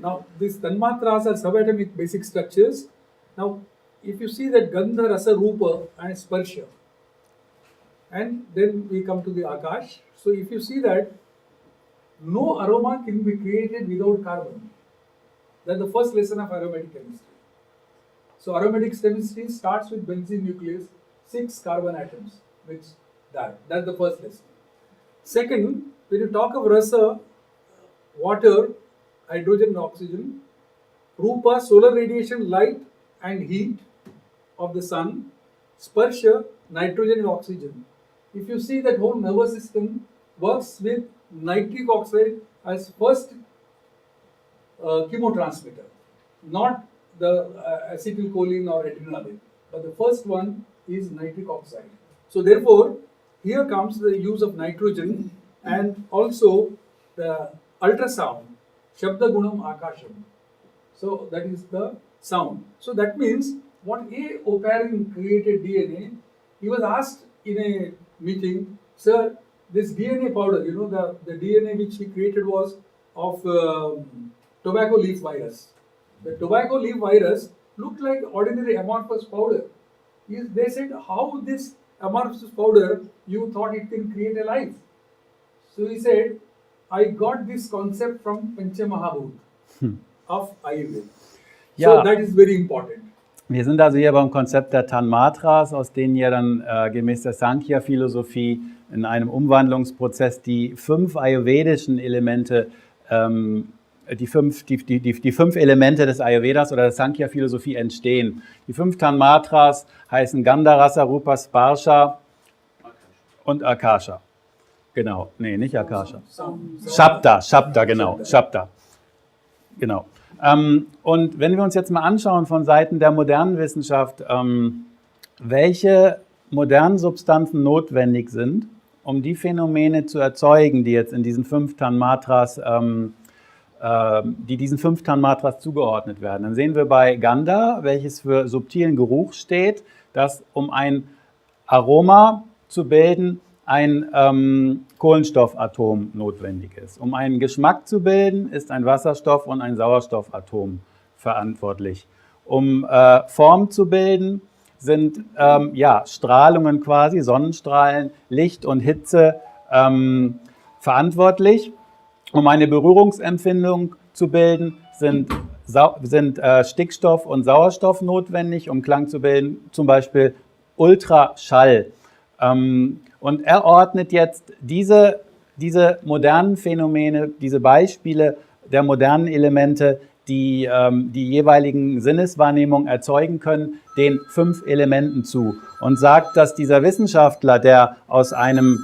Now, these tanmatras are subatomic basic structures. Now, if you see that Gandha, Rasa, Rupa and Sparsha, and then we come to the Akash. So, if you see that no aroma can be created without carbon. That's the first lesson of aromatic chemistry. So, aromatic chemistry starts with benzene nucleus, 6 carbon atoms, which that's the first lesson. Second, when you talk of Rasa, water, hydrogen and oxygen, Rupa, solar radiation, light and heat of the sun, Sparsha, nitrogen and oxygen. If you see that whole nervous system works with nitric oxide as first chemotransmitter, not the acetylcholine or adrenaline, but the first one is nitric oxide. So therefore, here comes the use of nitrogen and also the ultrasound, Shabda Gunam Akasham. So that is the sound. So that means what A. Oparin created DNA, he was asked in a meeting, sir, this DNA powder, you know, the DNA which he created was of tobacco leaf virus. The tobacco leaf virus looked like ordinary amorphous powder. They said, how this amorphous powder, you thought it can create a life? So he said, I got this concept from Panchamahabhut of Ayurveda. Ja. So that is very important. Wir sind also hier beim Konzept der Tanmatras, aus denen ja dann gemäß der Sankhya-Philosophie in einem Umwandlungsprozess die 5 ayurvedischen Elemente, die fünf Elemente des Ayurvedas oder der Sankhya-Philosophie entstehen. Die 5 Tanmatras heißen Gandha, Rasa, Rupa, Sparsha und Akasha. Genau, nee, nicht Akasha. Shabda, genau, Shabda. Genau. Und wenn wir uns jetzt mal anschauen von Seiten der modernen Wissenschaft, welche modernen Substanzen notwendig sind, um die Phänomene zu erzeugen, die jetzt in diesen 5 Tanmatras, die diesen 5 Tanmatras zugeordnet werden, dann sehen wir bei Gandha, welches für subtilen Geruch steht, dass um ein Aroma zu bilden, ein Kohlenstoffatom notwendig ist. Um einen Geschmack zu bilden, ist ein Wasserstoff- und ein Sauerstoffatom verantwortlich. Um Form zu bilden, sind Strahlungen quasi, Sonnenstrahlen, Licht und Hitze verantwortlich. Um eine Berührungsempfindung zu bilden, sind Stickstoff und Sauerstoff notwendig. Um Klang zu bilden, zum Beispiel Ultraschall. Und er ordnet jetzt diese modernen Phänomene, diese Beispiele der modernen Elemente, die die jeweiligen Sinneswahrnehmungen erzeugen können, den 5 Elementen zu und sagt, dass dieser Wissenschaftler, der aus einem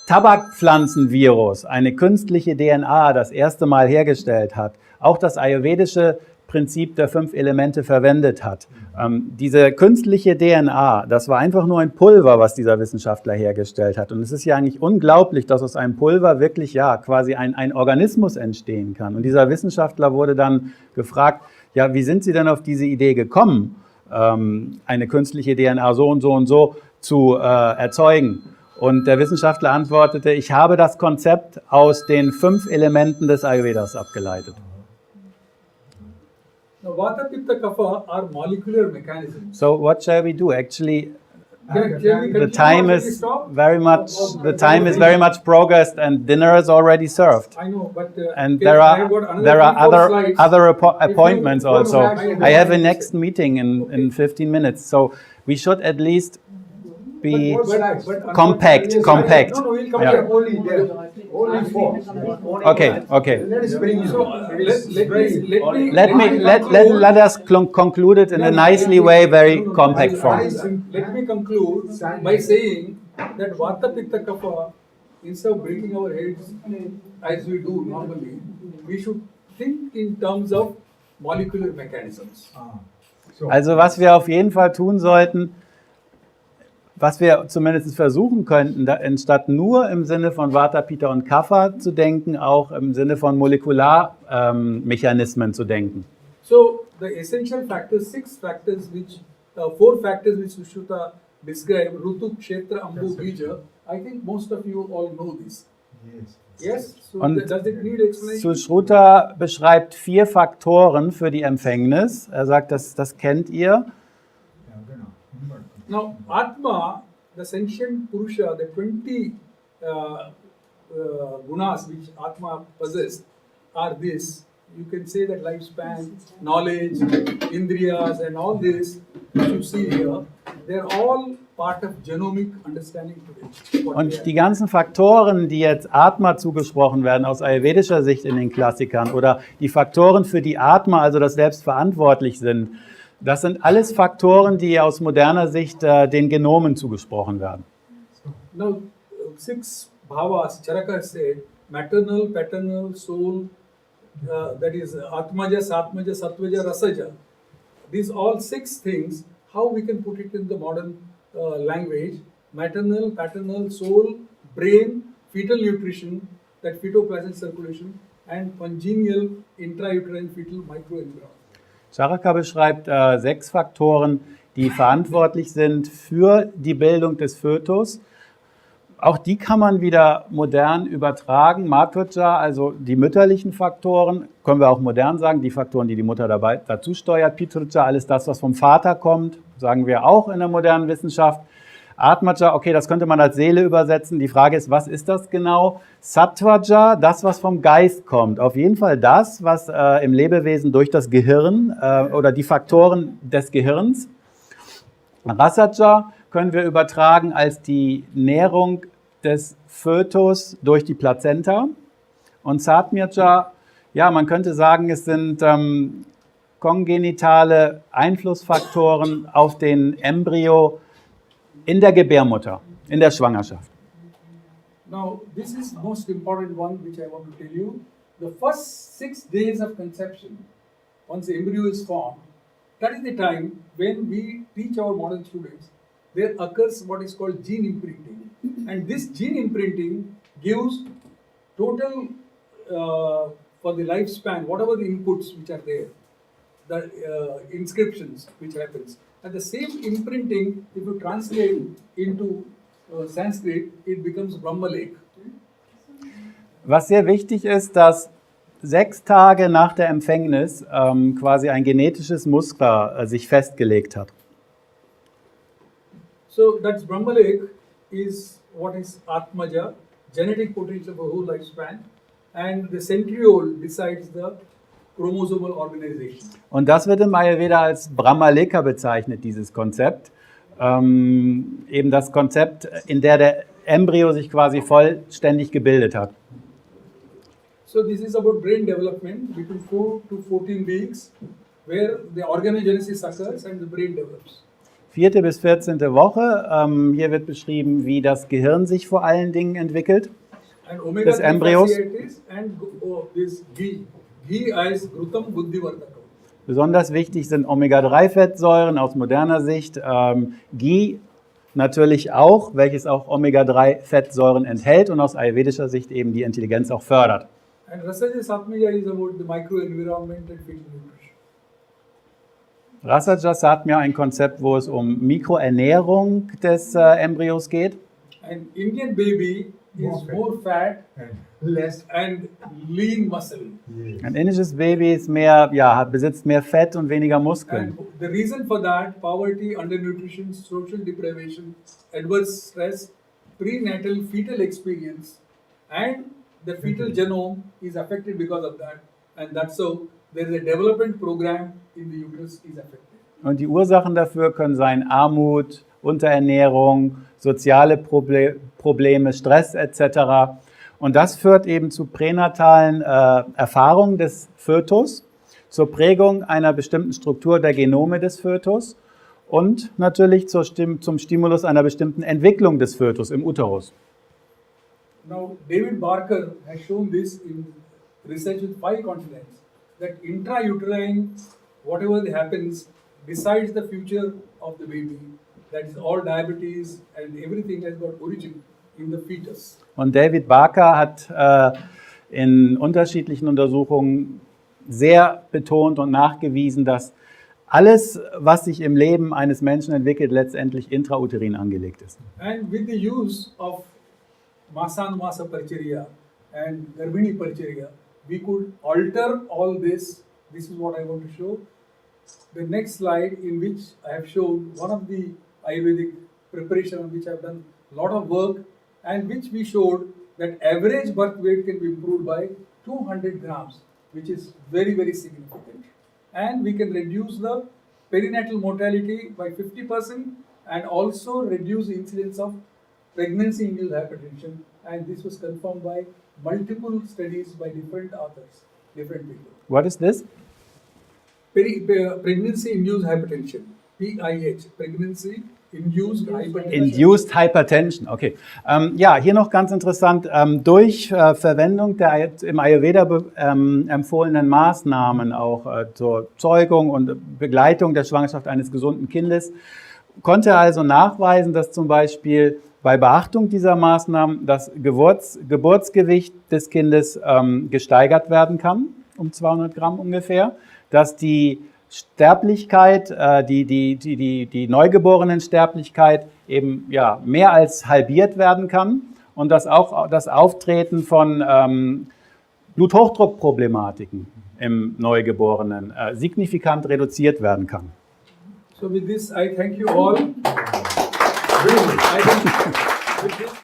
Tabakpflanzenvirus eine künstliche DNA das erste Mal hergestellt hat, auch das ayurvedische Prinzip der 5 Elemente verwendet hat. Diese künstliche DNA, das war einfach nur ein Pulver, was dieser Wissenschaftler hergestellt hat. Und es ist ja eigentlich unglaublich, dass aus einem Pulver wirklich quasi ein Organismus entstehen kann. Und dieser Wissenschaftler wurde dann gefragt, ja, wie sind Sie denn auf diese Idee gekommen, eine künstliche DNA so und so und so zu erzeugen? Und der Wissenschaftler antwortete, ich habe das Konzept aus den 5 Elementen des Ayurvedas abgeleitet. Now, Vata, Pitta, Kapha are molecular mechanisms. So what shall we do? Actually, the time is very much progressed and dinner is already served. I know, but And there are other appointments also. I have a next meeting in 15 minutes, so we should at least be compact. No, we'll come Yeah. here. Only 4. Okay. Let's bring So Let us conclude it in a nicely way, very compact form. Let me conclude by saying that Vata, Pitta, Kapha, instead of breaking our heads as we do normally, we should think in terms of molecular mechanisms. Also was wir auf jeden Fall tun sollten, was wir zumindest versuchen könnten, anstatt nur im Sinne von Vata, Pitta und Kapha zu denken, auch im Sinne von Molekularmechanismen zu denken. So the essential factors, 4 factors which Sushruta described, Rutu, Kshetra, Ambu, Bija, I think most of you all know this. Yes. Yes. So Und does it need explanation? Sushruta beschreibt 4 Faktoren für die Empfängnis. Er sagt, das kennt ihr. Now, Atma, the sentient Purusha, the 20 gunas which Atma possessed are this. You can say that lifespan, knowledge, Indriyas, and all this, which you see here, they're all part of genomic understanding today. What we Und have. die ganzen Faktoren, die jetzt Atma zugesprochen werden aus ayurvedischer Sicht in den Klassikern oder die Faktoren, für die Atma, also das Selbst verantwortlich sind, das sind alles Faktoren, die aus moderner Sicht den Genomen zugesprochen werden. Now, 6 bhavas, Charaka has said, maternal, paternal, soul, that is Atmaja, Satmaja, Sattvaja, Rasaja. These all 6 things, how we can put it in the modern language, maternal, paternal, soul, brain, fetal nutrition, that fetoplasmic circulation, and congenial intrauterine fetal microenvironment. Charaka beschreibt 6 Faktoren, die verantwortlich sind für die Bildung des Fötus. Auch die kann man wieder modern übertragen. Maturja, also die mütterlichen Faktoren, können wir auch modern sagen, die Faktoren, die die Mutter dazu steuert. Pitrja, alles das, was vom Vater kommt, sagen wir auch in der modernen Wissenschaft. Atmaja, okay, das könnte man als Seele übersetzen. Die Frage ist, was ist das genau? Sattvaja, das, was vom Geist kommt. Auf jeden Fall das, was im Lebewesen durch das Gehirn oder die Faktoren des Gehirns. Rasaja können wir übertragen als die Nährung des Fötus durch die Plazenta. Und Satmyaja, ja, man könnte sagen, es sind kongenitale Einflussfaktoren auf den Embryo in der Gebärmutter, in der Schwangerschaft. Now, this is the most important one which I want to tell you. The first 6 days of conception, once the embryo is formed, that is the time when we teach our modern students, there occurs what is called gene imprinting. And this gene imprinting gives total, for the lifespan, whatever the inputs which are there, the inscriptions which happens. And the same imprinting, if you translate into Sanskrit, it becomes Brahmalek. Was sehr wichtig ist, dass 6 Tage nach der Empfängnis quasi ein genetisches Muster sich festgelegt hat. So that's Brahmalek is what is Atmaja, genetic potential for whole lifespan, and the centriole decides the chromosomal organization. Und das wird im Ayurveda als Brahmaleka bezeichnet, dieses Konzept. Eben das Konzept, in der Embryo sich quasi vollständig gebildet hat. So this is about brain development between 4 to 14 weeks, where the organogenesis occurs and the brain develops. 4. bis 14. Woche. Hier wird beschrieben, wie das Gehirn sich vor allen Dingen entwickelt. And omega Des Embryos. fatty acids and this ghee. Ghee as Ghrutam Buddhivardhakam. Besonders wichtig sind Omega-3-Fettsäuren aus moderner Sicht. Ghee natürlich auch, welches auch Omega-3-Fettsäuren enthält und aus ayurvedischer Sicht eben die Intelligenz auch fördert. And Rasaja Satmaya is about the microenvironment and fetal nutrition. Rasaja sagt mir ein Konzept, wo es um Mikroernährung des Embryos geht. An Indian baby is more fat Less. and lean muscle. Ein indisches Baby ist mehr, ja, besitzt mehr Fett und weniger Muskeln. And the reason for that, poverty, undernutrition, social deprivation, adverse stress, prenatal fetal experience, and the fetal genome is affected because of that. And that's so there is a development program in the uterus is affected. Und die Ursachen dafür können sein Armut, Unterernährung, soziale Probleme, Stress etc. Und das führt eben zu pränatalen Erfahrungen des Fötus, zur Prägung einer bestimmten Struktur der Genome des Fötus und natürlich zum Stimulus einer bestimmten Entwicklung des Fötus im Uterus. Now, David Barker has shown this in research with 5 continents, that intrauterine, whatever happens, decides the future of the baby. That is all diabetes and everything has got origin in the fetus. Und David Barker hat in unterschiedlichen Untersuchungen sehr betont und nachgewiesen, dass alles, was sich im Leben eines Menschen entwickelt, letztendlich intrauterin angelegt ist. And with the use of Masanmasa Paricharya, and Garbhini Paricharya, we could alter all this. This is what I want to show. The next slide, in which I have shown one of the Ayurvedic preparation on which I have done a lot of work, and which we showed that average birth weight can be improved by 200 grams, which is very, very significant. And we can reduce the perinatal mortality by 50% and also reduce the incidence of pregnancy-induced hypertension. And this was confirmed by multiple studies by different authors, different people. What is this? Pregnancy-induced hypertension, PIH, Pregnancy-induced Hypertension. Induced Hypertension, okay. Ja, hier noch ganz interessant, durch Verwendung der im Ayurveda empfohlenen Maßnahmen auch zur Zeugung und Begleitung der Schwangerschaft eines gesunden Kindes, konnte er also nachweisen, dass zum Beispiel bei Beachtung dieser Maßnahmen das Geburtsgewicht des Kindes gesteigert werden kann, um 200 Gramm ungefähr, dass die Sterblichkeit, die Neugeborenen-Sterblichkeit eben ja, mehr als halbiert werden kann und dass auch das Auftreten von Bluthochdruckproblematiken im Neugeborenen signifikant reduziert werden kann. So with this, I thank you all. Really, I think with this